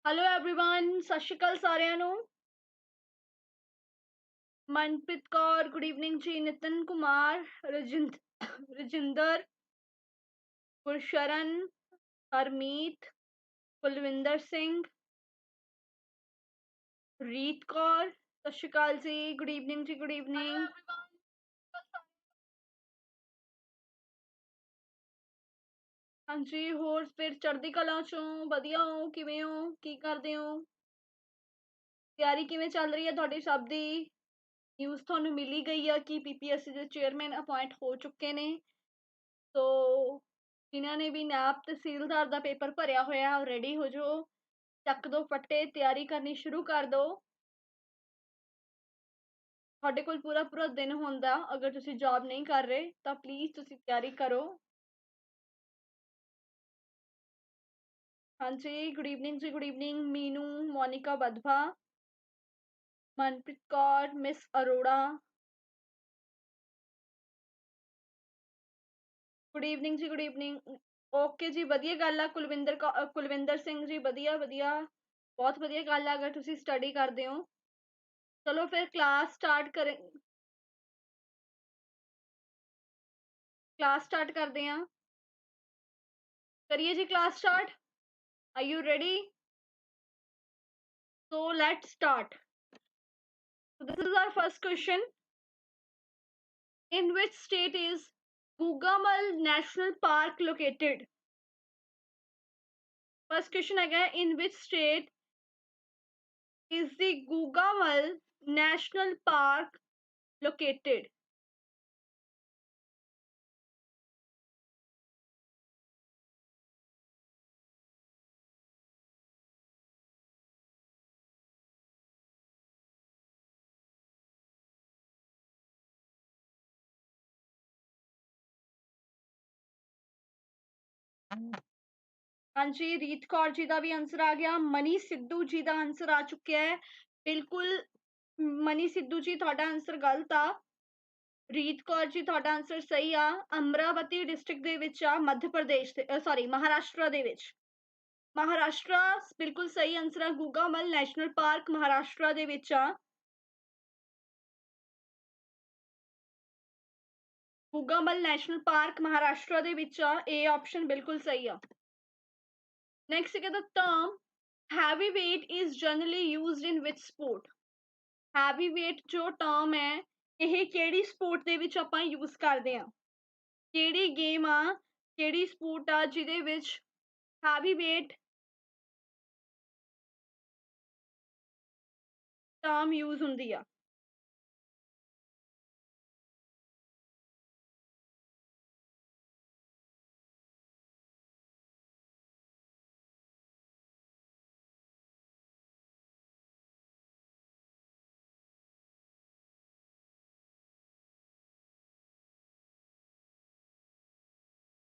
Hello everyone, सत श्री अकाल सारिਆਂ ਨੂੰ। ਮਨਪ੍ਰੀਤ ਕੌਰ, ਗੁੱਡ ਈਵਨਿੰਗ ਜੀ। ਨਿਤਨ ਕੁਮਾਰ, ਰਜਿੰਦਰ, ਗੁਰਸ਼ਰਨ, ਹਰਮੀਤ, ਕੁਲਵਿੰਦਰ ਸਿੰਘ, ਰੀਤ ਕੌਰ, ਸਤਿ ਸ਼੍ਰੀ ਅਕਾਲ ਜੀ। ਗੁੱਡ ਈਵਨਿੰਗ ਜੀ, ਗੁੱਡ ਈਵਨਿੰਗ। ਹਾਂਜੀ, ਹੋਰ ਫਿਰ ਚੜ੍ਹਦੀ ਕਲਾ ਚੋਂ ਵਧੀਆ ਹੋ? ਕਿਵੇਂ ਹੋ? ਕੀ ਕਰਦੇ ਹੋ? ਤਿਆਰੀ ਕਿਵੇਂ ਚੱਲ ਰਹੀ ਹੈ ਤੁਹਾਡੀ ਸਭ ਦੀ? ਨਿਊਜ਼ ਤੁਹਾਨੂੰ ਮਿਲ ਹੀ ਗਈ ਆ ਕਿ ਪੀਪੀਐਸਸੀ ਦੇ ਚੇਅਰਮੈਨ ਅਪਾਇੰਟ ਹੋ ਚੁੱਕੇ ਨੇ। ਸੋ ਜਿਨ੍ਹਾਂ ਨੇ ਵੀ ਨਾਇਬ ਤਹਿਸੀਲਦਾਰ ਦਾ ਪੇਪਰ ਭਰਿਆ ਹੋਇਆ, ਰੈਡੀ ਹੋ ਜਾਓ, ਚੱਕ ਦੋ ਫੱਟੇ, ਤਿਆਰੀ ਕਰਨੀ ਸ਼ੁਰੂ ਕਰ ਦਿਓ। ਤੁਹਾਡੇ ਕੋਲ ਪੂਰਾ ਪੂਰਾ ਦਿਨ ਹੁੰਦਾ, ਅਗਰ ਤੁਸੀਂ ਜੌਬ ਨਹੀਂ ਕਰ ਰਹੇ ਤਾਂ ਪਲੀਜ਼ ਤੁਸੀਂ ਤਿਆਰੀ ਕਰੋ। ਹਾਂਜੀ, ਗੁੱਡ ਈਵਨਿੰਗ ਜੀ, good evening. Meenu, Monika Badhwa, Manpreet Kaur, miss Arora, good evening ਜੀ, ਗੁੱਡ ਈਵਨਿੰਗ। ਓਕੇ ਜੀ, ਵਧੀਆ ਗੱਲ ਆ। ਕੁਲਵਿੰਦਰ ਸਿੰਘ ਜੀ, ਵਧੀਆ ਵਧੀਆ, ਬਹੁਤ ਵਧੀਆ ਗੱਲ ਆ ਅਗਰ ਤੁਸੀਂ ਸਟੱਡੀ ਕਰਦੇ ਹੋ। ਚਲੋ ਫਿਰ ਕਲਾਸ ਸਟਾਰਟ ਕਰਦੇ ਹਾਂ। करिए जी class start. Are you ready? So let's start. So this is our first question. In which state is Gugamal National Park located? First question again. In which state is the Gugamal National Park located? हाँ जी, रीत कौर जी का भी answer आ गया। Money Sidhu जी का answer आ चुका है। बिल्कुल money Sidhu जी, ਤੁਹਾਡਾ ਆਨਸਰ ਗਲਤ ਆ। ਰੀਤ ਕੌਰ ਜੀ, ਤੁਹਾਡਾ ਆਨਸਰ ਸਹੀ ਆ। ਅਮਰਾਵਤੀ ਡਿਸਟ੍ਰਿਕਟ ਦੇ ਵਿੱਚ ਆ, ਮੱਧ ਪ੍ਰਦੇਸ਼ ਦੇ, ਸੌਰੀ ਮਹਾਰਾਸ਼ਟਰ ਦੇ ਵਿੱਚ। ਮਹਾਰਾਸ਼ਟਰ ਬਿਲਕੁਲ ਸਹੀ ਆਨਸਰ ਆ। ਗੁਗਾਮਲ ਨੈਸ਼ਨਲ ਪਾਰਕ ਮਹਾਰਾਸ਼ਟਰ ਦੇ ਵਿੱਚ ਆ। ਗੁਗਾਮਲ ਨੈਸ਼ਨਲ ਪਾਰਕ ਮਹਾਰਾਸ਼ਟਰ ਦੇ ਵਿੱਚ ਆ। ਇਹ ਆਪਸ਼ਨ ਬਿਲਕੁਲ ਸਹੀ ਆ। ਨੈਕਸਟ ਹੈ the term heavyweight is generally used in which sport? heavyweight ਜੋ ਟਰਮ ਹੈ, ਇਹ ਕਿਹੜੀ ਸਪੋਰਟ ਦੇ ਵਿੱਚ ਆਪਾਂ ਯੂਜ਼ ਕਰਦੇ ਆ? ਕਿਹੜੀ ਗੇਮ ਆ, ਕਿਹੜੀ ਸਪੋਰਟ ਆ ਜਿਹਦੇ ਵਿੱਚ heavyweight ਟਰਮ ਯੂਜ਼ ਹੁੰਦੀ ਆ?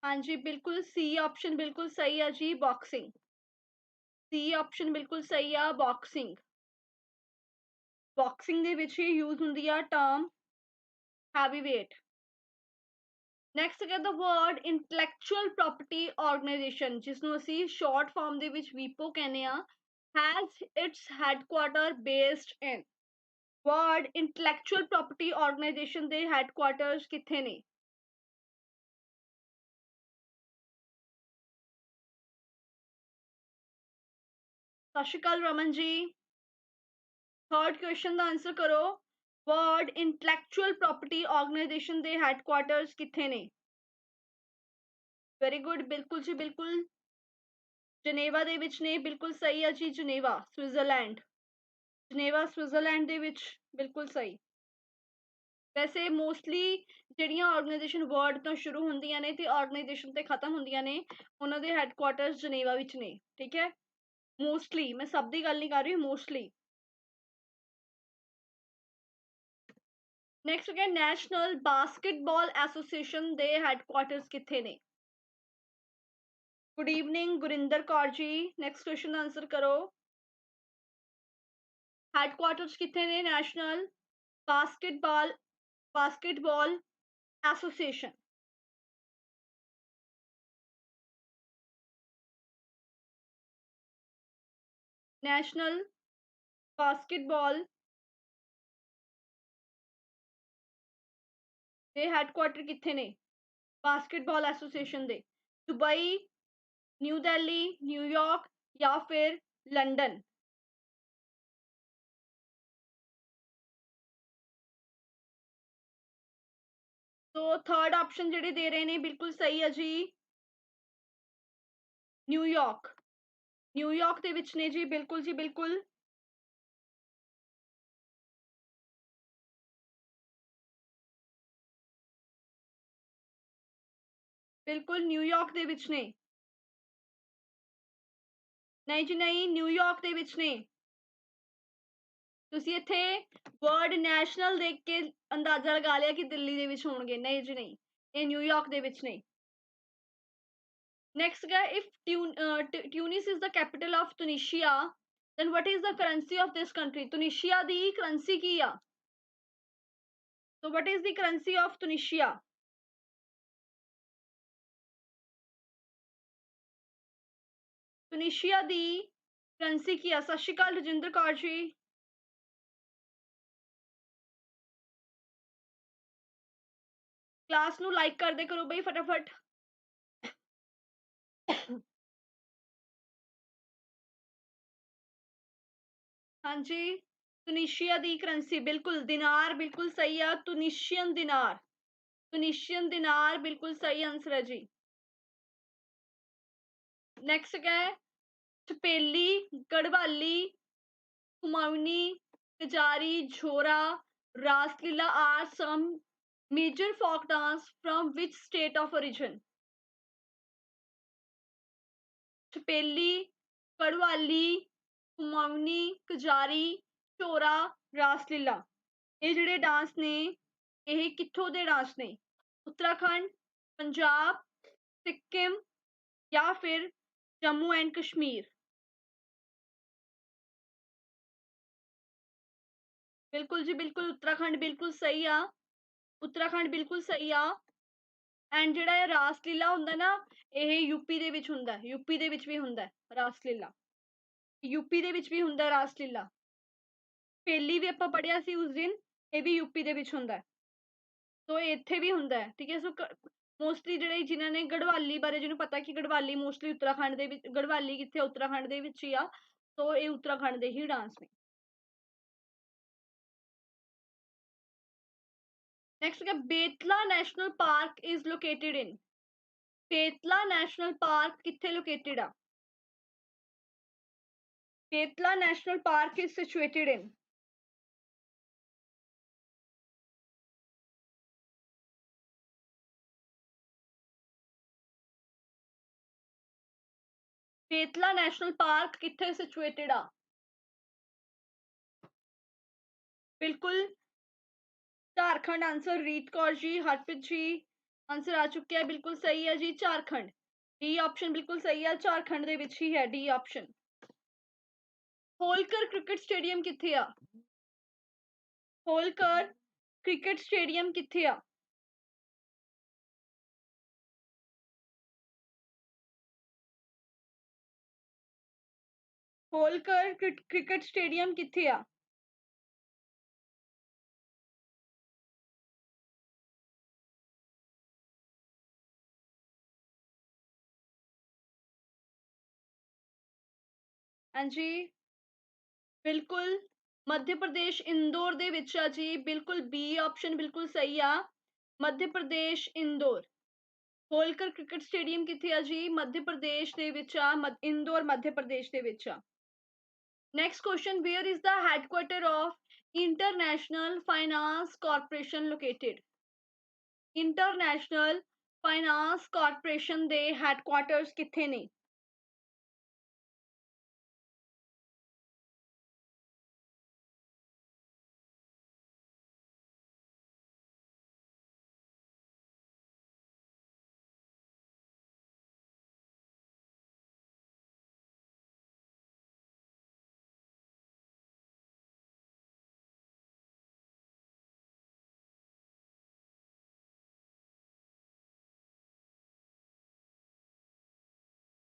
हाँ जी, बिल्कुल सी ऑप्शन बिल्कुल सही है जी, बॉक्सिंग। सी ऑप्शन बिल्कुल सही है, बॉक्सिंग। बॉक्सिंग ਦੇ ਵਿੱਚ ਹੀ ਯੂਜ਼ ਹੁੰਦੀ ਆ ਟਰਮ ਹੈਵੀਵੇਟ। ਨੈਕਸਟ ਹੈ the word intellectual property organization, ਜਿਸ ਨੂੰ ਅਸੀਂ ਸ਼ਾਰਟ ਫਾਰਮ ਦੇ ਵਿੱਚ ਵੀਪੋ ਕਹਿੰਦੇ ਆ, has its headquarter based in? word intellectual property organization ਦੇ headquarters ਕਿੱਥੇ ਨੇ? ਸਤਿ ਸ਼੍ਰੀ ਅਕਾਲ ਰਮਨ ਜੀ। थर्ड क्वेश्चन का आंसर करो। वर्ड इंटलैक्चुअल प्रॉपर्टी ऑर्गेनाइजेशन ਦੇ ਹੈਡਕੁਆਟਰਸ ਕਿੱਥੇ ਨੇ? ਵੈਰੀ ਗੁੱਡ, ਬਿਲਕੁਲ ਜੀ ਬਿਲकुल ਜਨੇਵਾ ਦੇ ਵਿੱਚ ਨੇ। ਬਿਲकुल ਸਹੀ ਹੈ ਜੀ, ਜਨੇਵਾ ਸਵਿਟਜ਼ਰਲੈਂਡ। ਜਨੇਵਾ ਸਵਿਟਜ਼ਰਲੈਂਡ ਦੇ ਵਿੱਚ, ਬਿਲकुल ਸਹੀ। ਵੈਸੇ ਮੋਸਟਲੀ ਜਿਹੜੀਆਂ ਆਰਗੇਨਾਈਜੇਸ਼ਨ ਵਰਡ ਤੋਂ ਸ਼ੁਰੂ ਹੁੰਦੀਆਂ ਨੇ ਤੇ ਆਰਗੇਨਾਈਜੇਸ਼ਨ ਤੇ ਖਤਮ ਹੁੰਦੀਆਂ ਨੇ, ਉਹਨਾਂ ਦੇ ਹੈਡਕੁਆਟਰਸ ਜਨੇਵਾ ਵਿੱਚ ਨੇ। ਠੀਕ ਹੈ, ਮੋਸਟਲੀ, ਮੈਂ ਸਭ ਦੀ ਗੱਲ ਨਹੀਂ ਕਰ ਰਹੀ, ਮੋਸਟਲੀ। ਨੈਕਸਟ ਹੈ ਨੈਸ਼ਨਲ ਬਾਸਕਟਬਾਲ ਐਸੋਸੀਏਸ਼ਨ ਦੇ ਹੈਡਕੁਆਟਰਸ ਕਿੱਥੇ ਨੇ? Good evening Gurinder Kaur ji. Next question का आंसर करो। हैडकुआटर्स कितने ने national basketball association? National basketball ਦੇ ਹੈਡਕੁਆਟਰ ਕਿੱਥੇ ਨੇ? ਬਾਸਕਟਬਾਲ ਐਸੋਸੀਏਸ਼ਨ ਦੇ। ਦੁਬਈ, ਨਿਊ ਦਿੱਲੀ, ਨਿਊਯਾਰਕ ਜਾਂ ਫਿਰ ਲੰਡਨ। तो थर्ड ऑप्शन ਜਿਹੜੇ ਦੇ ਰਹੇ ਨੇ ਬਿਲਕੁਲ ਸਹੀ ਹੈ ਜੀ। ਨਿਊਯਾਰਕ। ਨਿਊਯਾਰਕ ਦੇ ਵਿੱਚ ਨੇ ਜੀ, ਬਿਲਕੁਲ ਜੀ ਬਿਲਕੁਲ। ਬਿਲਕੁਲ ਨਿਊਯਾਰਕ ਦੇ ਵਿੱਚ ਨੇ। ਨਹੀਂ ਜੀ ਨਹੀਂ, ਨਿਊਯਾਰਕ ਦੇ ਵਿੱਚ ਨੇ। ਤੁਸੀਂ ਇੱਥੇ ਵਰਡ ਨੈਸ਼ਨਲ ਦੇਖ ਕੇ ਅੰਦਾਜ਼ਾ ਲਗਾ ਲਿਆ ਕਿ ਦਿੱਲੀ ਦੇ ਵਿੱਚ ਹੋਣਗੇ। ਨਹੀਂ ਜੀ ਨਹੀਂ, ਇਹ ਨਿਊਯਾਰਕ ਦੇ ਵਿੱਚ ਨੇ। ਨੈਕਸਟ ਹੈ, if Tunis is the capital of Tunisia then what is the currency of this country? Tunisia ਦੀ ਕਰੰਸੀ ਕੀ ਆ? so what is the currency of Tunisia? Tunisia ਦੀ ਕਰੰਸੀ ਕੀ ਆ? ਸਤਿ ਸ਼੍ਰੀ ਅਕਾਲ ਰਜਿੰਦਰ ਕੌਰ ਜੀ। क्लास ਨੂੰ ਲਾਈਕ ਕਰਦੇ ਕਰੋ ਬਈ ਫਟਾਫਟ। ਹਾਂਜੀ, ਟਿਊਨੀਸ਼ੀਆ ਦੀ ਕਰੰਸੀ ਬਿਲਕੁਲ ਦਿਨਾਰ, ਬਿਲਕੁਲ ਸਹੀ ਆ। ਟਿਊਨੀਸ਼ੀਅਨ ਦਿਨਾਰ, ਟਿਊਨੀਸ਼ੀਅਨ ਦਿਨਾਰ ਬਿਲकुल सही आंसर है जी। नेक्स्ट है Chhapeli, Garhwali, Kumaoni, Kajari, Jhora, Raslila are some major folk dance from which state of origin? Chhapeli, Garhwali, Kumaoni, Kajari, Jhora, Raslila. ਇਹ ਜਿਹੜੇ ਡਾਂਸ ਨੇ ਇਹ ਕਿੱਥੋਂ ਦੇ ਡਾਂਸ ਨੇ? उत्तराखंड, पंजाब, सिक्किम या फिर जम्मू एंड कश्मीर। बिल्कुल जी बिल्कुल, उत्तराखंड बिल्कुल सही आ। उत्तराखंड बिल्कुल सही आ। एंड ਜਿਹੜਾ ਇਹ ਰਾਸਲੀਲਾ ਹੁੰਦਾ ਨਾ, ਇਹ ਯੂਪੀ ਦੇ ਵਿੱਚ ਹੁੰਦਾ। ਯੂਪੀ ਦੇ ਵਿੱਚ ਵੀ ਹੁੰਦਾ ਰਾਸਲੀਲਾ। ਯੂਪੀ ਦੇ ਵਿੱਚ ਵੀ ਹੁੰਦਾ ਰਾਸਲੀਲਾ। ਪਹਿਲੀ ਵੀ ਆਪਾਂ ਪੜਿਆ ਸੀ ਉਸ ਦਿਨ, ਇਹ ਵੀ ਯੂਪੀ ਦੇ ਵਿੱਚ ਹੁੰਦਾ। ਸੋ ਇੱਥੇ ਵੀ ਹੁੰਦਾ ਹੈ, ਠੀਕ ਹੈ। ਸੋ ਮੋਸਟਲੀ ਜਿਹੜੇ ਜਿਨ੍ਹਾਂ ਨੇ ਗੜਵਾਲੀ ਬਾਰੇ, ਜਿਹਨੂੰ ਪਤਾ ਕਿ ਗੜਵਾਲੀ ਮੋਸਟਲੀ ਉੱਤਰਾਖੰਡ ਦੇ ਵਿੱਚ, ਗੜਵਾਲੀ ਕਿੱਥੇ ਉੱਤਰਾਖੰਡ ਦੇ ਵਿੱਚ ਹੀ ਆ। ਸੋ ਇਹ ਉੱਤਰਾਖੰਡ ਦੇ ਹੀ ਡਾਂਸ ਨੇ। नेक्स्ट है Betla national park is located in. Betla national park किथे लोकेटेड आ? Betla national park is situated in. Betla national park किथे सिचुएटेड आ? बिल्कुल झारखंड आंसर। रीत कौर जी, हरप्रीत जी आंसर आ चुके हैं, बिल्कुल सही है जी। झारखंड, डी ऑप्शन बिल्कुल सही है। झारखंड दे विच ही है D option. Holkar cricket stadium किथे आ? होलकर क्रिकेट स्टेडियम किथे आ? होलकर क्रिकेट स्टेडियम किथे आ? हाँ जी बिल्कुल, मध्य प्रदेश इंदौर ਦੇ ਵਿੱਚ ਆ ਜੀ। ਬਿਲਕੁਲ ਬੀ ਆਪਸ਼ਨ ਬਿਲकुल ਸਹੀ ਆ। ਮੱਧ ਪ੍ਰਦੇਸ਼ ਇੰਦੌਰ। ਹੋਲਕਰ ਕ੍ਰਿਕਟ ਸਟੇਡੀਅਮ ਕਿੱਥੇ ਆ ਜੀ? ਮੱਧ ਪ੍ਰਦੇਸ਼ ਦੇ ਵਿੱਚ ਆ। ਇੰਦੌਰ ਮੱਧ ਪ੍ਰਦੇਸ਼ ਦੇ ਵਿੱਚ ਆ। Next question, where is the headquarter of international finance corporation located? International finance corporation ਦੇ ਹੈਡਕੁਆਰਟਰਸ ਕਿੱਥੇ ਨੇ?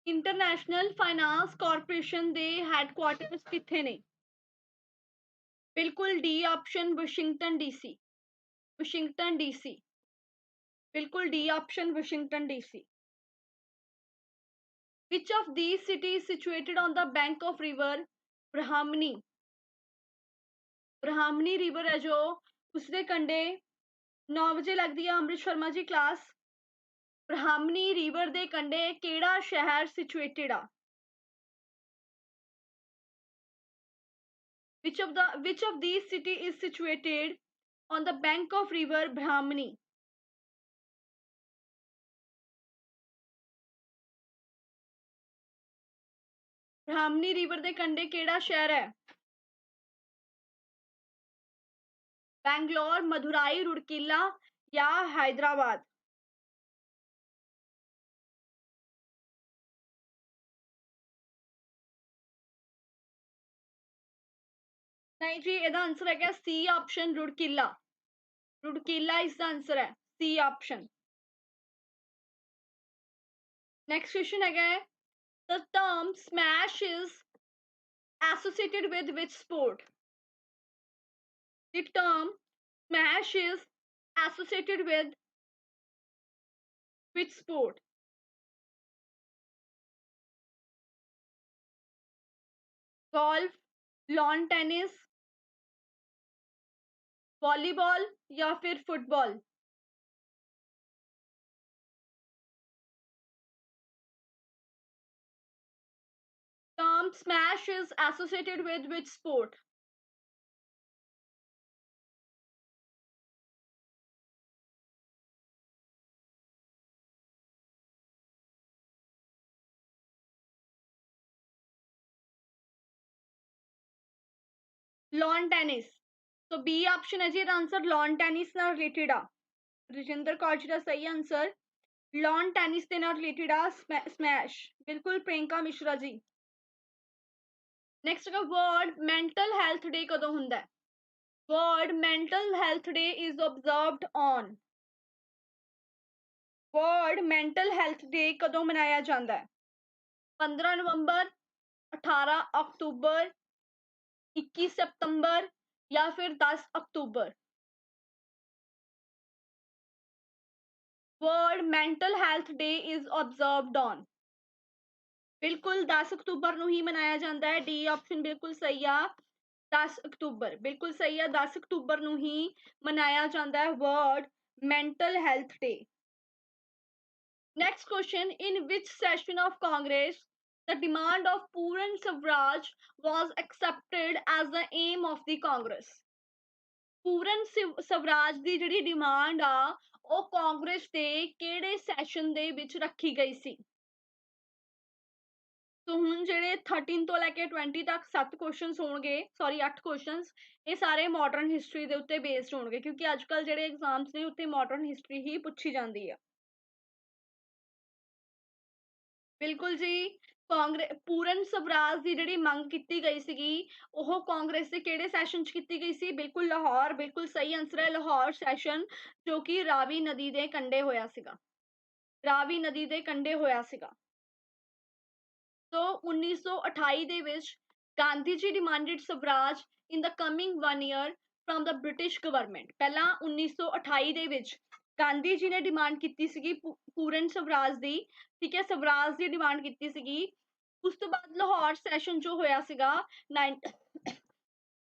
इंटरनेशनल फाइनेंस कॉरपोरेशन दे हैडक्वार्टर्स कित्थे ने? बिल्कुल D option Washington DC. Washington DC. बिल्कुल D option Washington DC. Which of these cities is situated on the bank of river Brahmani? Brahmani river है जो उसके कंढे 9 बजे लगती है अमृत शर्मा जी क्लास। ब्राह्मणी रिवर दे कंढे केड़ा शहर सिचुएटेड आ? which of these city is situated on the bank of river Brahmani? Brahmani river दे कंढे केड़ा शहर है? बैंगलोर, मदुराई, रुड़किला या हैदराबाद? नहीं जी, ਇਹਦਾ आंसर है सी ऑप्शन रुड़किला। रुड़किला इसका आंसर है सी ऑप्शन। नेक्स्ट क्वेश्चन है the term smash is associated with which sport? The term smash is associated with which sport? golf, lawn tennis, volleyball या फिर football? Term smash is associated with which sport? Lawn tennis. तो B option है जी answer lawn tennis ਨਾਲ related ਆ। ਰਜਿੰਦਰ ਕੌਰ ਜੀ ਦਾ ਸਹੀ ਆंसर lawn tennis ਦੇ ਨਾਲ ਰਿਲੇਟਡ ਆ ਸਮੈਸ਼। ਬਿਲਕੁਲ ਪ੍ਰਿयंका ਮਿश्रा ਜੀ। ਨੈਕਸਟ ਹੈ ਵਰਲਡ ਮੈਂਟਲ ਹੈਲਥ ਡੇ ਕਦੋਂ ਹੁੰਦਾ ਹੈ? World mental health day is observed on. World mental health day कदों मनाया जाता है? 15 नवंबर, 18 अक्टूबर, 21 सितंबर या फिर 10 अक्टूबर? World mental health day is observed on. बिल्कुल 10 अक्टूबर ਨੂੰ ਹੀ ਮਨਾਇਆ ਜਾਂਦਾ ਹੈ। डी ऑप्शन बिल्कुल सही ਆ। 10 अक्टूबर बिल्कुल सही है। 10 अक्टूबर ਨੂੰ ਹੀ ਮਨਾਇਆ ਜਾਂਦਾ ਹੈ world mental health day. Next question, in which session of Congress the demand of Puran Swaraj was accepted as the aim of the Congress? Purna Swaraj ਦੀ ਜਿਹੜੀ ਡਿਮਾਂਡ ਆ ਉਹ ਕਾਂਗਰਸ ਦੇ ਕਿਹੜੇ ਸੈਸ਼ਨ ਦੇ ਵਿੱਚ ਰੱਖੀ ਗਈ ਸੀ? तो ਹੁਣ ਜਿਹੜੇ 13 ਤੋਂ ਲੈ ਕੇ 20 ਤੱਕ 7 ਕੁਐਸਚਨਸ ਹੋਣਗੇ, ਸੌਰੀ 8 ਕੁਐਸਚਨਸ, ਇਹ ਸਾਰੇ ਮਾਡਰਨ ਹਿਸਟਰੀ ਦੇ ਉੱਤੇ ਬੇਸਡ ਹੋਣਗੇ ਕਿਉਂਕਿ ਅੱਜ ਕੱਲ ਜਿਹੜੇ ਐਗਜ਼ਾਮਸ ਨੇ ਉੱਤੇ ਮਾਡਰਨ ਹਿਸਟਰੀ ਹੀ ਪੁੱਛੀ ਜਾਂਦੀ ਹੈ। ਬਿਲਕੁਲ ਜੀ, ਕਾਂਗਰਸ ਪੂਰਨ ਸਵਰਾਜ ਦੀ ਜਿਹੜੀ ਮੰਗ ਕੀਤੀ ਗਈ ਸੀਗੀ ਉਹ ਕਾਂਗਰਸ ਦੇ ਕਿਹੜੇ ਸੈਸ਼ਨ 'ਚ ਕੀਤੀ ਗਈ ਸੀ? ਬਿਲਕੁਲ ਲਾਹੌਰ। ਬਿਲਕੁਲ ਸਹੀ ਆਂਸਰ ਹੈ ਲਾਹੌਰ ਸੈਸ਼ਨ, ਜੋ ਕਿ ਰਾਵੀ ਨਦੀ ਦੇ ਕੰਢੇ ਹੋਇਆ ਸੀਗਾ। ਰਾਵੀ ਨਦੀ ਦੇ ਕੰਢੇ ਹੋਇਆ ਸੀਗਾ। तो 1928 ਦੇ ਵਿੱਚ Gandhi ji demanded Swaraj in the coming 1 year from the British government. ਪਹਿਲਾਂ 1928 ਦੇ ਵਿੱਚ ਗਾਂਧੀ ਜੀ ਨੇ ਡਿਮਾਂਡ ਕੀਤੀ ਸੀਗੀ ਪੂਰਨ ਸਵਰਾਜ ਦੀ, ਠੀਕ ਹੈ, ਸਵਰਾਜ ਦੀ ਡਿਮਾਂਡ ਕੀਤੀ ਸੀਗੀ। ਉਸ ਤੋਂ ਬਾਅਦ ਲਾਹੌਰ ਸੈਸ਼ਨ ਜੋ ਹੋਇਆ ਸੀਗਾ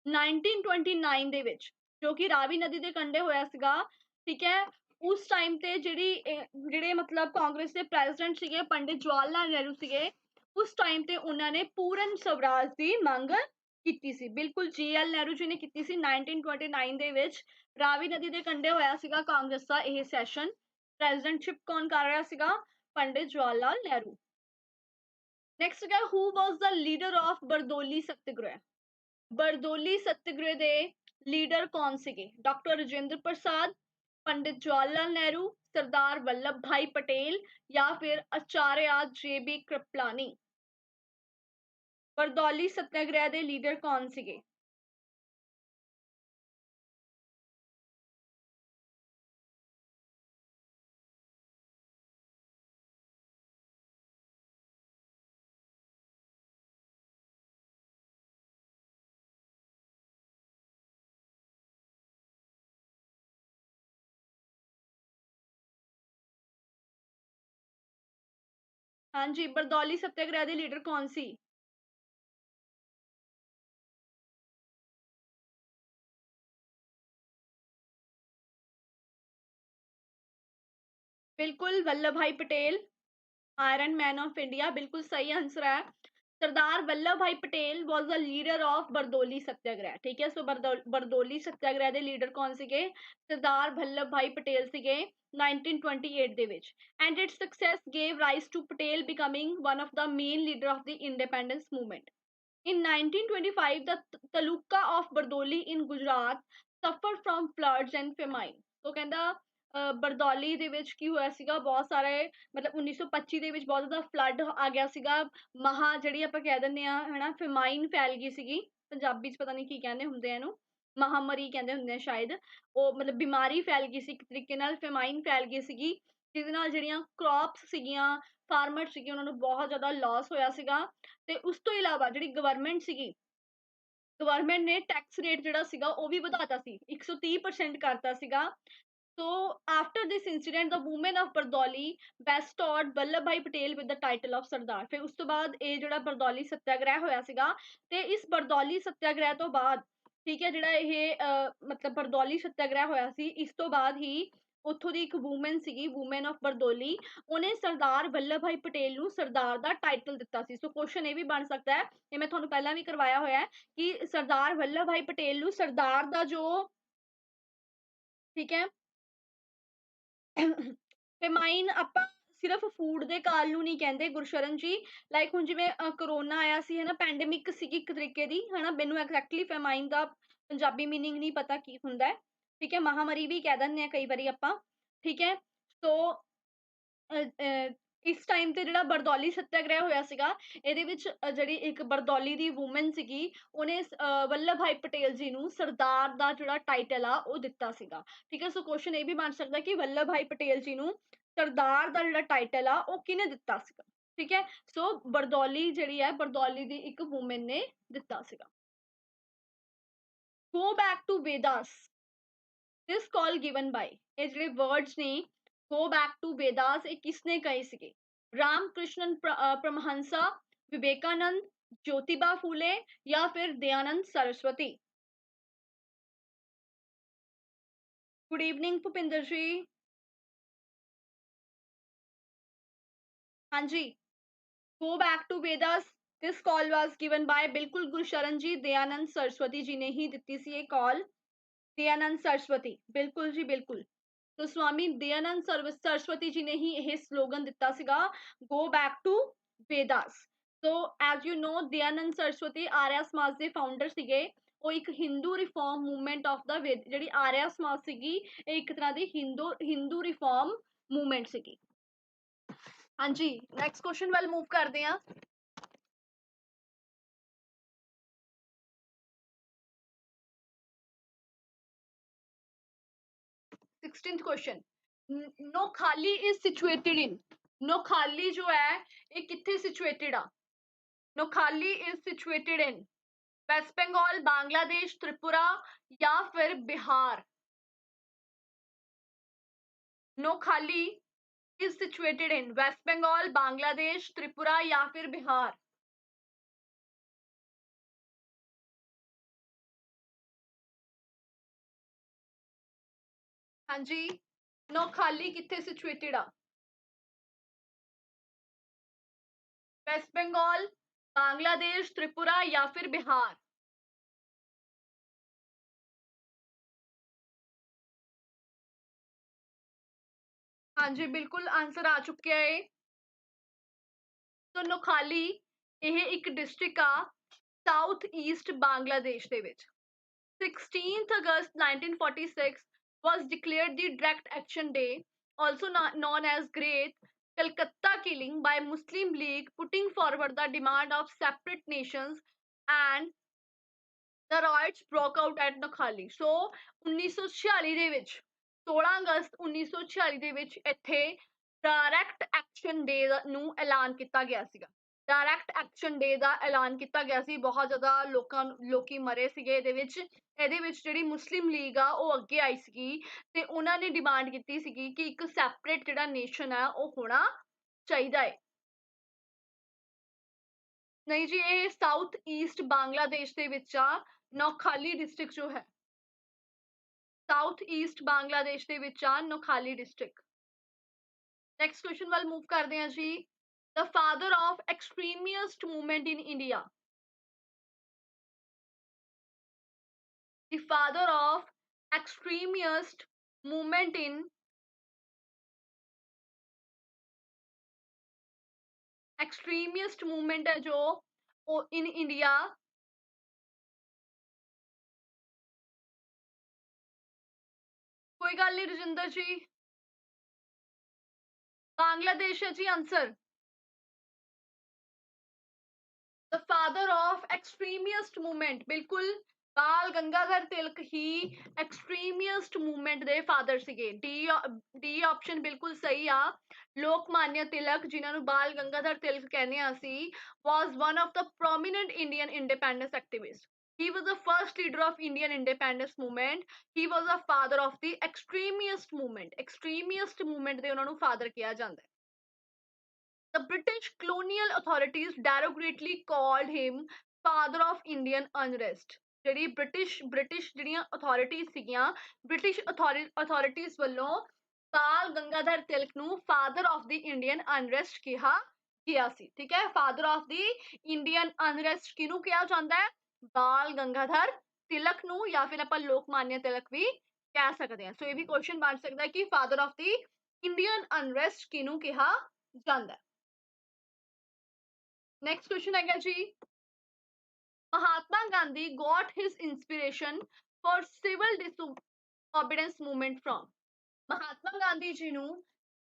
1929 ਦੇ ਵਿੱਚ, ਜੋ ਕਿ ਰਾਵੀ ਨਦੀ ਦੇ ਕੰਢੇ ਹੋਇਆ ਸੀਗਾ, ਠੀਕ ਹੈ। ਉਸ ਟਾਈਮ ਤੇ ਜਿਹੜੇ ਮਤਲਬ ਕਾਂਗਰਸ ਦੇ ਪ੍ਰੈਜ਼ੀਡੈਂਟ ਸੀਗੇ ਪੰਡਿਤ ਜਵਾਹਰ ਲਾਲ ਨਹਿਰੂ ਸੀਗੇ, ਉਸ ਟਾਈਮ ਤੇ ਉਹਨਾਂ ਨੇ ਪੂਰਨ ਸਵਰਾਜ ਦੀ ਮੰਗ ਕੀਤੀ ਸੀ। ਬਿਲਕੁਲ ਜੀਐਲ ਨਹਿਰੂ ਜੀ ਨੇ ਕੀਤੀ ਸੀ 1929 ਦੇ ਵਿੱਚ। ਰਾਵੀ ਨਦੀ ਦੇ ਕੰਢੇ ਹੋਇਆ ਸੀਗਾ ਕਾਂਗਰਸ ਦਾ ਇਹ ਸੈਸ਼ਨ। ਪ੍ਰੈਜ਼ੀਡੈਂਟਸ਼ਿਪ ਕੌਣ ਕਰ ਰਿਹਾ ਸੀਗਾ? ਪੰਡਿਤ ਜਵਾਹਰ ਲਾਲ ਨਹਿਰੂ। ਨੈਕਸਟ ਹੈ who was the leader of Bardoli Satyagraha. Bardoli Satyagraha ਦੇ ਲੀਡਰ ਕੌਣ ਸੀਗੇ? ਡਾਕਟਰ ਰਾਜਿੰਦਰ ਪ੍ਰਸਾਦ, पंडित जवाहरलाल नेहरू, सरदार वल्लभ भाई पटेल या फिर आचार्य JB कृपलानी? बरदौली सत्याग्रह के लीडर कौन सीगे? हाँ जी, बरदौली सत्याग्रह दी लीडर कौन सी? बिल्कुल Vallabhbhai Patel, iron man of India, बिल्कुल सही आंसर है। Sardar Vallabhbhai Patel was the leader of Bardoli Satyagraha, ठीक है। सो बरदौली सत्याग्रह ਦੇ ਲੀਡਰ ਕੌਣ ਸੀਗੇ? ਸਰਦਾਰ ਵੱਲਭ ਭਾਈ ਪਟੇਲ ਸੀਗੇ 1928 ਦੇ ਵਿੱਚ। And its success gave rise to Patel becoming one of the main leader of the independence movement. In 1925, the Taluka of Bardoli in Gujarat suffered from floods and famine। तो कहता ਬਰਦੌਲੀ ਦੇ ਵਿੱਚ ਕੀ ਹੋਇਆ ਸੀਗਾ, ਬਹੁਤ ਸਾਰੇ ਮਤਲਬ 1925 ਦੇ ਵਿੱਚ ਬਹੁਤ ਜ਼ਿਆਦਾ ਫਲੱਡ ਆ ਗਿਆ ਸੀਗਾ, ਮਹਾ ਜਿਹੜੀ ਆਪਾਂ ਕਹਿ ਦਿੰਦੇ ਆ ਹਨਾ, ਫੇਮਾਈਨ ਫੈਲ ਗਈ ਸੀਗੀ, ਪੰਜਾਬੀ ਚ ਪਤਾ ਨਹੀਂ ਕੀ ਕਹਿੰਦੇ ਹੁੰਦੇ ਆ ਇਹਨੂੰ, ਮਹਾਮਾਰੀ ਕਹਿੰਦੇ ਹੁੰਦੇ ਆ ਸ਼ਾਇਦ, ਉਹ ਮਤਲਬ ਬਿਮਾਰੀ ਫੈਲ ਗਈ ਸੀ ਇੱਕ ਤਰੀਕੇ ਨਾਲ, ਫੇਮਾਈਨ ਫੈਲ ਗਈ ਸੀਗੀ, ਜਿਹਦੇ ਨਾਲ ਜਿਹੜੀਆਂ ਕ੍ਰੌਪਸ ਸੀਗੀਆਂ, ਫਾਰਮਰ ਸੀਗੇ, ਉਹਨਾਂ ਨੂੰ ਬਹੁਤ ਜ਼ਿਆਦਾ ਲਾਸ ਹੋਇਆ ਸੀਗਾ। ਤੇ ਉਸ ਤੋਂ ਇਲਾਵਾ ਜਿਹੜੀ ਗਵਰਨਮੈਂਟ ਸੀਗੀ, ਗਵਰਨਮੈਂਟ ਨੇ ਟੈਕਸ ਰੇਟ ਜਿਹੜਾ ਸੀਗਾ ਉਹ ਵੀ ਵਧਾਤਾ ਸੀ, 130% ਕਰਤਾ ਸੀਗਾ। So after this incident, the women of Bardoli bestowed Vallabh Bhai Patel with the title of Sardar। ਫਿਰ ਉਸ ਤੋਂ ਬਾਅਦ ਇਹ ਜਿਹੜਾ ਬਰਦੌਲੀ ਸੱਤਿਆਗ੍ਰਹਿ ਹੋਇਆ ਸੀਗਾ, ਤੇ ਇਸ ਬਰਦੌਲੀ ਸੱਤਿਆਗ੍ਰਹਿ ਤੋਂ ਬਾਅਦ, ਠੀਕ ਹੈ, ਜਿਹੜਾ ਇਹ ਮਤਲਬ ਬਰਦੌਲੀ ਸੱਤਿਆਗ੍ਰਹਿ ਹੋਇਆ ਸੀ, ਇਸ ਤੋਂ ਬਾਅਦ ਹੀ ਉੱਥੋਂ ਦੀ ਇੱਕ ਵੂਮਨ ਸੀਗੀ, ਵੂਮਨ ਆਫ ਬਰਦੌਲੀ, ਉਹਨੇ ਸਰਦਾਰ ਵੱਲਭ ਭਾਈ ਪਟੇਲ ਨੂੰ ਸਰਦਾਰ ਦਾ ਟਾਈਟਲ ਦਿੱਤਾ ਸੀ। ਸੋ ਕੁਐਸਚਨ ਇਹ ਵੀ ਬਣ ਸਕਦਾ ਹੈ, ਇਹ ਮੈਂ ਤੁਹਾਨੂੰ ਪਹਿਲਾਂ ਵੀ ਕਰਵਾਇਆ ਹੋਇਆ ਹੈ, ਕਿ ਸਰਦਾਰ ਵੱਲਭ ਭਾਈ ਪਟੇਲ ਨੂੰ ਸਰਦਾਰ ਦਾ ਜੋ, ਠੀਕ ਹੈ, ਫੇਮਾਈਨ ਆਪਾਂ ਸਿਰਫ ਫੂਡ ਦੇ ਕਾਲ ਨੂੰ ਨਹੀਂ ਕਹਿੰਦੇ ਗੁਰਸ਼ਰਨ ਜੀ, ਲਾਈਕ ਹੁਣ ਜਿਵੇਂ ਕਰੋਨਾ ਆਇਆ ਸੀ ਹਨਾ, ਪੈਂਡੇਮਿਕ ਸੀਗੀ ਇੱਕ ਤਰੀਕੇ ਦੀ ਹਨਾ, ਮੈਨੂੰ ਐਗਜ਼ੈਕਟਲੀ ਫੇਮਾਈਨ ਦਾ ਪੰਜਾਬੀ ਮੀਨਿੰਗ ਨਹੀਂ ਪਤਾ ਕੀ ਹੁੰਦਾ ਹੈ, ਠੀਕ ਹੈ, ਮਹਾਮਾਰੀ ਵੀ ਕਹਿ ਦਿੰਦੇ ਆ ਕਈ ਵਾਰੀ ਆਪਾਂ, ਠੀਕ ਹੈ। ਸੋ ਇਸ ਟਾਈਮ ਤੇ ਜਿਹੜਾ ਬਰਦੌਲੀ ਸੱਤਿਆਗ੍ਰਹਿ ਹੋਇਆ ਸੀਗਾ, ਇਹਦੇ ਵਿੱਚ ਜਿਹੜੀ ਇੱਕ ਬਰਦੌਲੀ ਦੀ ਵੂਮਨ ਸੀਗੀ, ਉਹਨੇ ਵੱਲਭ ਭਾਈ ਪਟੇਲ ਜੀ ਨੂੰ ਸਰਦਾਰ ਦਾ ਜਿਹੜਾ ਟਾਈਟਲ ਆ ਉਹ ਦਿੱਤਾ ਸੀਗਾ, ਠੀਕ ਹੈ। ਸੋ ਕੁਐਸਚਨ ਇਹ ਵੀ ਬਣ ਸਕਦਾ ਕਿ ਵੱਲਭ ਭਾਈ ਪਟੇਲ ਜੀ ਨੂੰ ਸਰਦਾਰ ਦਾ ਜਿਹੜਾ ਟਾਈਟਲ ਆ ਉਹ ਕਿਹਨੇ ਦਿੱਤਾ ਸੀਗਾ, ਠੀਕ ਹੈ। ਸੋ ਬਰਦੌਲੀ ਜਿਹੜੀ ਹੈ, ਬਰਦੌਲੀ ਦੀ ਇੱਕ ਵੂਮਨ ਨੇ ਦਿੱਤਾ ਸੀਗਾ। Go back to Vedas, this call given by, ਇਹ ਜਿਹੜੇ ਵਰਡਸ ਨੇ ਗੋ ਬੈਕ ਟੂ ਵੇਦਾਸ, ਇਹ ਕਿਸਨੇ ਕਹੇ ਸੀਗੇ? ਰਾਮ ਕ੍ਰਿਸ਼ਨ ਪਰਮਹੰਸਾ, ਵਿਵੇਕਾਨੰਦ, ज्योतिबा फूले, या फिर दयानंद सरस्वती। Good evening Bhupinder ji. हाँ जी, go back to Vedas, this call was given by, बिल्कुल गुरशरण जी, दयानंद सरस्वती जी ने ही दी सी ये कॉल, दयानंद सरस्वती, बिल्कुल जी बिल्कुल। तो स्वामी दयानंद सरस्वती जी ने ही यह स्लोगन दिता सीगा, गो बैक टू वेदास। तो as you know, Dayanand Saraswati Arya Samaj के फाउंडर सीगे, ਉਹ ਇੱਕ Hindu reform movement of the Veda, ਜਿਹੜੀ ਆਰਿਆ ਸਮਾਜ ਸੀਗੀ, ਇਹ ਇੱਕ ਤਰ੍ਹਾਂ ਦੀ ਹਿੰਦੂ ਰਿਫਾਰਮ ਮੂਵਮੈਂਟ ਸੀਗੀ। ਹਾਂਜੀ, ਨੈਕਸਟ ਕੁਐਸਚਨ ਵੱਲ ਮੂਵ ਕਰਦੇ ਹਾਂ। 16th question, Noakhali is situated in, Noakhali जो है ये किथे सिचुएटेड आ? Noakhali is situated in West Bengal, Bangladesh, Tripura, या फिर Bihar. Noakhali is situated in West Bengal, Bangladesh, Tripura, या फिर बिहार। हाँ जी, नोखाली किथे सिचुएटेड आ? वेस्ट बंगाल, बांग्लादेश, त्रिपुरा, या फिर बिहार। हाँ जी, बिल्कुल आंसर आ चुका है। तो नोखाली ਇਹ ਇੱਕ ਡਿਸਟ੍ਰਿਕਟ ਆ ਸਾਊਥ ਈਸਟ ਬਾਂਗਲਾਦੇਸ਼ ਦੇ ਵਿੱਚ। 16th August 1946 was declared the Direct Action Day, also known as Great Calcutta Killing by Muslim League, putting forward the demand of separate nations, and the riots broke out at Nokhali। So 1946 ਦੇ ਵਿੱਚ 16 ਅਗਸਤ 1946 ਦੇ ਵਿੱਚ ਇੱਥੇ direct action ਡੇ ਨੂੰ ਐਲਾਨ ਕੀਤਾ ਗਿਆ ਸੀਗਾ। ਡਾਇਰੈਕਟ ਐਕਸ਼ਨ ਡੇ ਦਾ ਐਲਾਨ ਕੀਤਾ ਗਿਆ ਸੀ, ਬਹੁਤ ਜ਼ਿਆਦਾ ਲੋਕੀ ਮਰੇ ਸੀਗੇ ਇਹਦੇ ਵਿੱਚ। ਇਹਦੇ ਵਿੱਚ ਜਿਹੜੀ ਮੁਸਲਿਮ ਲੀਗ ਆ ਉਹ ਅੱਗੇ ਆਈ ਸੀਗੀ, ਤੇ ਉਹਨਾਂ ਨੇ ਡਿਮਾਂਡ ਕੀਤੀ ਸੀਗੀ ਕਿ ਇੱਕ ਸੈਪਰੇਟ ਜਿਹੜਾ ਨੇਸ਼ਨ ਆ ਉਹ ਹੋਣਾ ਚਾਹੀਦਾ ਹੈ। नहीं जी, ਇਹ ਸਾਊਥ ਈਸਟ ਬੰਗਲਾਦੇਸ਼ ਦੇ ਵਿੱਚ ਆ, ਨੌਖਾਲੀ ਡਿਸਟ੍ਰਿਕਟ ਜੋ ਹੈ। ਸਾਊਥ ਈਸਟ ਬੰਗਲਾਦੇਸ਼ ਦੇ ਵਿੱਚ ਆ, ਨੌਖਾਲੀ ਡਿਸਟ੍ਰਿਕਟ। ਨੈਕਸਟ ਕੁਐਸਚਨ ਵੱਲ ਮੂਵ ਕਰਦੇ ਹਾਂ ਜੀ। ਦ father of extremist movement in India. The father of extremist movement in extremist movement है जो इन इंडिया, कोई गल नहीं रजिंदर जी, बांग्लादेश है जी answer. The father of extremist movement, बिल्कुल बाल गंगाधर तिलक ही एक्सट्रीमिस्ट मूवमेंट दे फादर सीगे। डी ऑप्शन बिल्कुल सही आ। लोकमान्य तिलक, जिन्होंने बाल गंगाधर तिलक कहने असी, was one of the prominent Indian independence activists. He was the first leader of Indian independence movement. He was a father of the extremist movement. Extremist movement ਦੇ ਉਹਨਾਂ ਨੂੰ father ਕਿਹਾ ਜਾਂਦਾ ਹੈ। The British colonial authorities derogatorily called him father of Indian unrest. ਜਿਹੜੀ British ਜਿਹੜੀਆਂ authorities ਸੀਗੀਆਂ, British authorities ਵੱਲੋਂ ਬਾਲ ਗੰਗਾਧਰ ਤਿਲਕ ਨੂੰ father of the Indian unrest ਕਿਹਾ ਗਿਆ ਸੀ। ਠੀਕ ਹੈ, father of the Indian unrest ਕਿਹਨੂੰ ਕਿਹਾ ਜਾਂਦਾ ਹੈ? ਬਾਲ ਗੰਗਾਧਰ ਤਿਲਕ ਨੂੰ, ਜਾਂ ਫਿਰ ਆਪਾਂ ਲੋਕਮਾਨਿਆ ਤਿਲਕ ਵੀ ਕਹਿ ਸਕਦੇ ਹਾਂ। ਸੋ ਇਹ ਵੀ ਕੁਐਸਚਨ ਬਣ ਸਕਦਾ ਹੈ ਕਿ father of the Indian unrest ਕਿਹਨੂੰ ਕਿਹਾ ਜਾਂਦਾ ਹੈ। नेक्स्ट क्वेश्चन है जी। Mahatma Gandhi got his inspiration for civil disobedience movement from. Mahatma Gandhi ji ਨੂੰ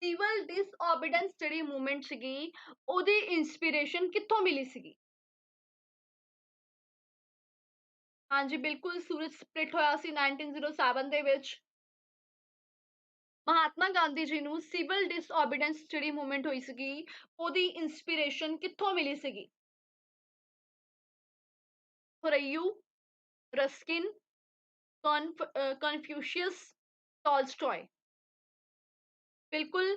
ਸਿਵਲ ਡਿਸਓਬੀਡੈਂਸ ਜਿਹੜੀ ਮੂਵਮੈਂਟ ਸੀਗੀ, ਉਹਦੀ ਇਨਸਪੀਰੇਸ਼ਨ ਕਿੱਥੋਂ ਮਿਲੀ ਸੀਗੀ? ਹਾਂਜੀ ਬਿਲਕੁਲ, ਸੂਰਜ ਸਪਲਿਟ ਹੋਇਆ ਸੀ 1907 ਦੇ ਵਿੱਚ। ਮਹਾਤਮਾ ਗਾਂਧੀ ਜੀ ਨੂੰ ਸਿਵਲ ਡਿਸਓਬੀਡੈਂਸ ਜਿਹੜੀ ਮੂਵਮੈਂਟ ਹੋਈ ਸੀਗੀ, ਉਹਦੀ ਇਨਸਪੀਰੇਸ਼ਨ ਕਿੱਥੋਂ ਮਿਲੀ ਸੀਗੀ? ਥੋਰੈਯੂ, रस्किन, कन्फ्यूशियस, टॉल्स्टॉय। बिल्कुल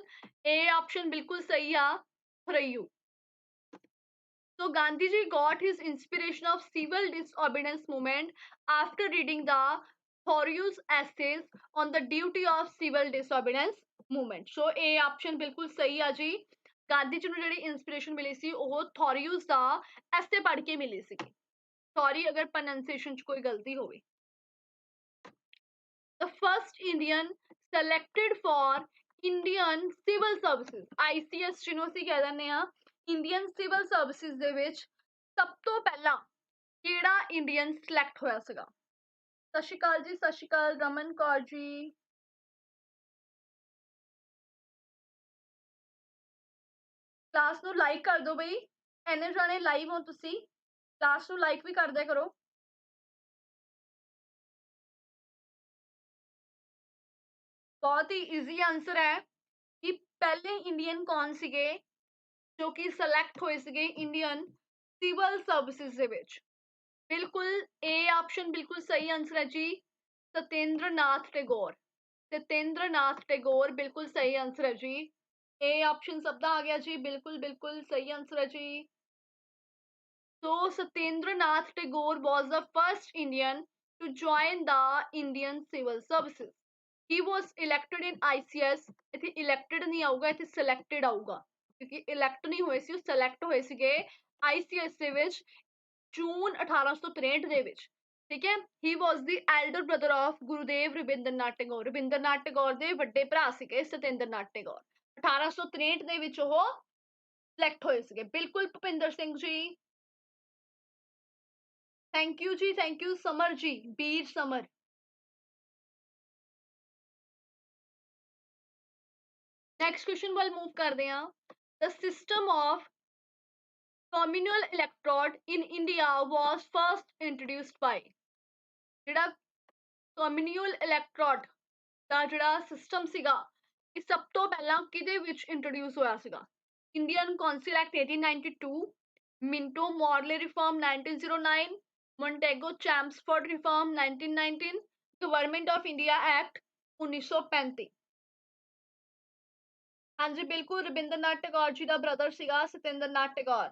ए ऑप्शन बिल्कुल सही आ, थोरैयू। So Gandhi ji got his inspiration of civil disobedience movement after reading the Thoreau's essays on the duty of civil disobedience movement. So A option बिल्कुल सही आ जी। गांधी जी ਨੂੰ ਜਿਹੜੀ inspiration ਮਿਲੀ ਸੀ ਉਹ ਥੋਰੀਊਸ ਦਾ ਐਸੇ ਪੜ੍ਹ ਕੇ ਮਿਲੀ ਸੀ। ਸੌਰੀ ਅਗਰ ਪ੍ਰੋਨਾਂਸੀਏਸ਼ਨ ਚ ਕੋਈ ਗਲਤੀ ਹੋਵੇ। The first Indian selected for Indian Civil Services, ICS ਜਿਹਨੂੰ ਅਸੀਂ ਕਹਿ ਦਿੰਦੇ ਆ, Indian Civil Services ਦੇ ਵਿੱਚ ਸਭ ਤੋਂ ਪਹਿਲਾਂ ਕਿਹੜਾ ਇੰਡੀਅਨ ਸਿਲੈਕਟ ਹੋਇਆ ਸੀਗਾ? ਸਤਿ ਸ਼੍ਰੀ ਅਕਾਲ ਜੀ, ਸਤਿ ਸ਼੍ਰੀ ਅਕਾਲ ਰਮਨ ਕੌਰ ਜੀ। ਕਲਾਸ ਨੂੰ ਲਾਈਕ ਕਰ ਦਿਓ ਬਈ, ਇੰਨੇ ਜਾਣੇ ਲਾਈਵ ਹੋ ਤੁਸੀਂ, ਕਲਾਸ ਨੂੰ ਲਾਈਕ ਵੀ ਕਰ ਦਿਆ ਕਰੋ। ਬਹੁਤ ਹੀ ਈਜ਼ੀ ਆਨਸਰ ਹੈ ਕਿ ਪਹਿਲੇ ਇੰਡੀਅਨ ਕੌਣ ਸੀਗੇ ਜੋ ਕਿ ਸਿਲੈਕਟ ਹੋਏ ਸੀਗੇ ਇੰਡੀਅਨ ਸਿਵਲ ਸਰਵਿਸਿਜ਼ ਦੇ ਵਿੱਚ? ਬਿਲਕੁਲ ए ऑप्शन बिल्कुल सही आंसर है जी, सत्येंद्र नाथ टैगोर। सत्येंद्र नाथ टैगोर बिल्कुल सही आंसर है जी। ए ऑप्शन सब आ गया जी, बिल्कुल बिल्कुल सही आंसर है जी। So Satyendra Nath Tagore was the first Indian to join the Indian Civil Services. He was elected in ICS। ਇੱਥੇ elected ਨਹੀਂ ਆਊਗਾ, ਇੱਥੇ selected ਆਊਗਾ, ਕਿਉਂਕਿ elect ਨਹੀਂ ਹੋਏ ਸੀ, ਉਹ select ਹੋਏ ਸੀਗੇ ICS ਦੇ ਵਿੱਚ ਜੂਨ 1863 ਦੇ ਵਿੱਚ। ਠੀਕ ਹੈ, ਹੀ ਵਾਸ ਦੀ elder brother of Gurudev Rabindranath Tagore. Rabindranath Tagore ਦੇ ਵੱਡੇ ਭਰਾ ਸੀਗੇ ਸਤਿੰਦਰਨਾਥ ਟੈਗੋਰ। 1863 ਦੇ ਵਿੱਚ ਉਹ ਸਿਲੈਕਟ ਹੋਏ ਸੀਗੇ। ਬਿਲਕੁਲ ਭੁਪਿੰਦਰ ਸਿੰਘ ਜੀ, ਥੈਂਕ ਯੂ ਜੀ, thank you Samar ji, Bir Samar. Next question ਵੱਲ ਮੂਵ ਕਰਦੇ ਹਾਂ। The system of communal electrode in India was first introduced by। ਜਿਹੜਾ communal electrode ਦਾ ਜਿਹੜਾ ਸਿਸਟਮ ਸੀਗਾ, ਇਹ ਸਭ ਤੋਂ ਪਹਿਲਾਂ ਕਿਹਦੇ ਵਿੱਚ ਇੰਟਰੋਡਿਊਸ ਹੋਇਆ ਸੀਗਾ? Indian council act 1892, Minto Morley reform 1909, Montagu Chelmsford reform 1919, government of India act 1935। ਹਾਂਜੀ ਬਿਲਕੁਲ, ਰਵਿੰਦਰਨਾਥ ਟੈਗੋਰ ਜੀ ਦਾ ਬ੍ਰਦਰ ਸੀਗਾ ਸਤਿੰਦਰਨਾਥ ਟੈਗੋਰ।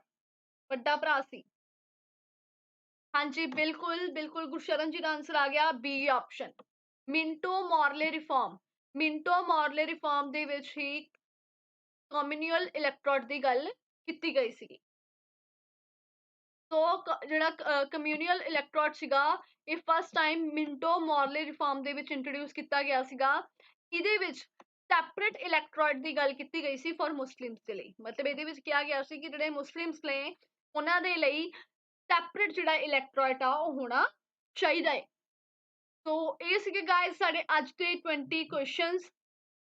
ਵੱਡਾ ਭਰਾ ਸੀ। ਹਾਂਜੀ ਬਿਲਕੁਲ ਬਿਲਕੁਲ ਗੁਰਸ਼ਰਨ ਜੀ ਦਾ ਆਂਸਰ ਆ ਗਿਆ B option, ਮਿੰਟੋ Morley reform. ਮਿੰਟੋ Morley reform ਦੇ ਵਿੱਚ ਹੀ ਕਮਿਊਨਲ ਇਲੈਕਟ੍ਰੋਡ ਦੀ ਗੱਲ ਕੀਤੀ ਗਈ ਸੀ। ਸੋ ਜਿਹੜਾ ਕਮਿਊਨਲ ਇਲੈਕਟ੍ਰੋਡ ਸੀਗਾ ਇਹ ਫਸਟ ਟਾਈਮ ਮਿੰਟੋ ਮੋਰਲੇ ਰਿਫਾਰਮ ਦੇ ਵਿੱਚ ਇੰਟਰੋਡਿਊਸ ਕੀਤਾ ਗਿਆ ਸੀਗਾ। ਇਹਦੇ ਵਿੱਚ ਸੈਪਰੇਟ ਇਲੈਕਟ੍ਰੋਡ ਦੀ ਗੱਲ ਕੀਤੀ ਗਈ ਸੀ ਫॉर ਮੁਸਲਿਮਸ ਦੇ ਲਈ, ਮਤਲਬ ਇਹਦੇ ਵਿੱਚ ਕਿਹਾ ਗਿਆ ਸੀ ਕਿ ਜਿਹੜੇ ਮੁਸਲਿਮਸ ਨੇ ਉਹਨਾਂ ਦੇ ਲਈ ਸੈਪਰੇਟ ਜਿਹੜਾ ਇਲੈਕਟ੍ਰੋਡ ਆ ਉਹ ਹੋਣਾ ਚਾਹੀਦਾ ਹੈ। ਸੋ ਇਹ ਸੀਗੇ ਗਾਇਸ ਸਾਡੇ ਅੱਜ ਦੇ 20 ਕੁਐਸਚਨਸ।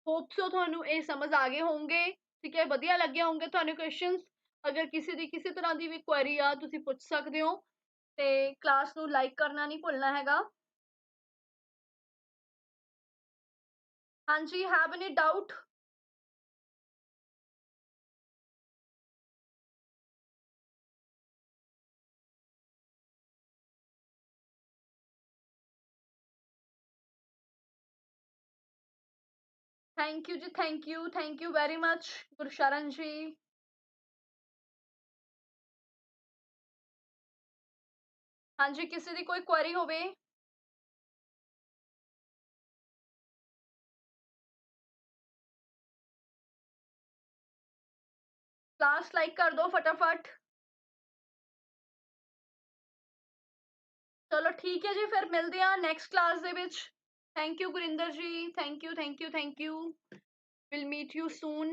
ਹੋਪ ਸੋ ਤੁਹਾਨੂੰ ਇਹ ਸਮਝ ਆ ਗਏ ਹੋਣਗੇ, ਠੀਕ ਹੈ, ਵਧੀਆ ਲੱਗੇ ਹੋਣਗੇ ਤੁਹਾਨੂੰ ਕੁਐਸਚਨਸ। ਅਗਰ ਕਿਸੇ ਦੀ ਕਿਸੇ ਤਰ੍ਹਾਂ ਦੀ ਵੀ ਕੁਐਰੀ ਆ ਤੁਸੀਂ ਪੁੱਛ ਸਕਦੇ ਹੋ ਤੇ ਕਲਾਸ ਨੂੰ ਲਾਈਕ ਕਰਨਾ ਨਹੀਂ ਭੁੱਲਣਾ ਹੈਗਾ। ਹਾਂਜੀ, have any doubt? Thank you ਜੀ, thank you very much Gursharan ji. ਹਾਂਜੀ, ਕਿਸੇ ਦੀ ਕੋਈ ਕੁਐਰੀ ਹੋਵੇ? ਕਲਾਸ ਲਾਈਕ ਕਰ ਦਿਓ ਫਟਾਫਟ। ਚਲੋ ਠੀਕ ਹੈ ਜੀ, ਫਿਰ ਮਿਲਦੇ ਆ ਨੈਕਸਟ ਕਲਾਸ ਦੇ ਵਿੱਚ। Thank you Gurinder ji, thank you. Will meet you soon,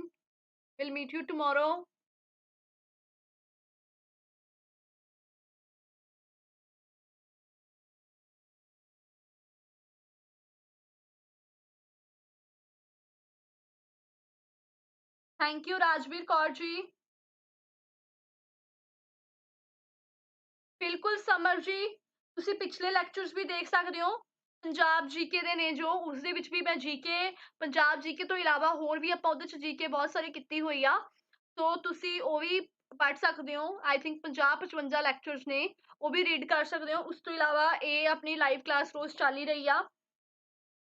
will meet you tomorrow. Thank you Rajveer Kaur ji. ਬਿਲਕੁਲ ਸਮਰ ਜੀ, ਤੁਸੀਂ ਪਿਛਲੇ ਲੈਕਚਰਸ ਵੀ ਦੇਖ ਸਕਦੇ ਹੋ, ਪੰਜਾਬ ਜੀਕੇ ਦੇ ਨੇ ਜੋ, ਉਸ ਦੇ ਵਿੱਚ ਵੀ ਮੈਂ ਜੀਕੇ, ਪੰਜਾਬ ਜੀਕੇ ਤੋਂ ਇਲਾਵਾ ਹੋਰ ਵੀ ਆਪਾਂ ਉਹਦੇ ਚ ਜੀਕੇ ਬਹੁਤ ਸਾਰੀ ਕੀਤੀ ਹੋਈ ਆ, ਸੋ ਤੁਸੀਂ ਉਹ ਵੀ ਪੜ੍ਹ ਸਕਦੇ ਹੋ। ਆਈ ਥਿੰਕ 50-55 ਲੈਕਚਰਸ ਨੇ, ਉਹ ਵੀ ਰੀਡ ਕਰ ਸਕਦੇ ਹੋ। ਉਸ ਤੋਂ ਇਲਾਵਾ ਇਹ ਆਪਣੀ ਲਾਈਵ ਕਲਾਸ ਰੋਜ਼ ਚੱਲ ਹੀ ਰਹੀ ਆ।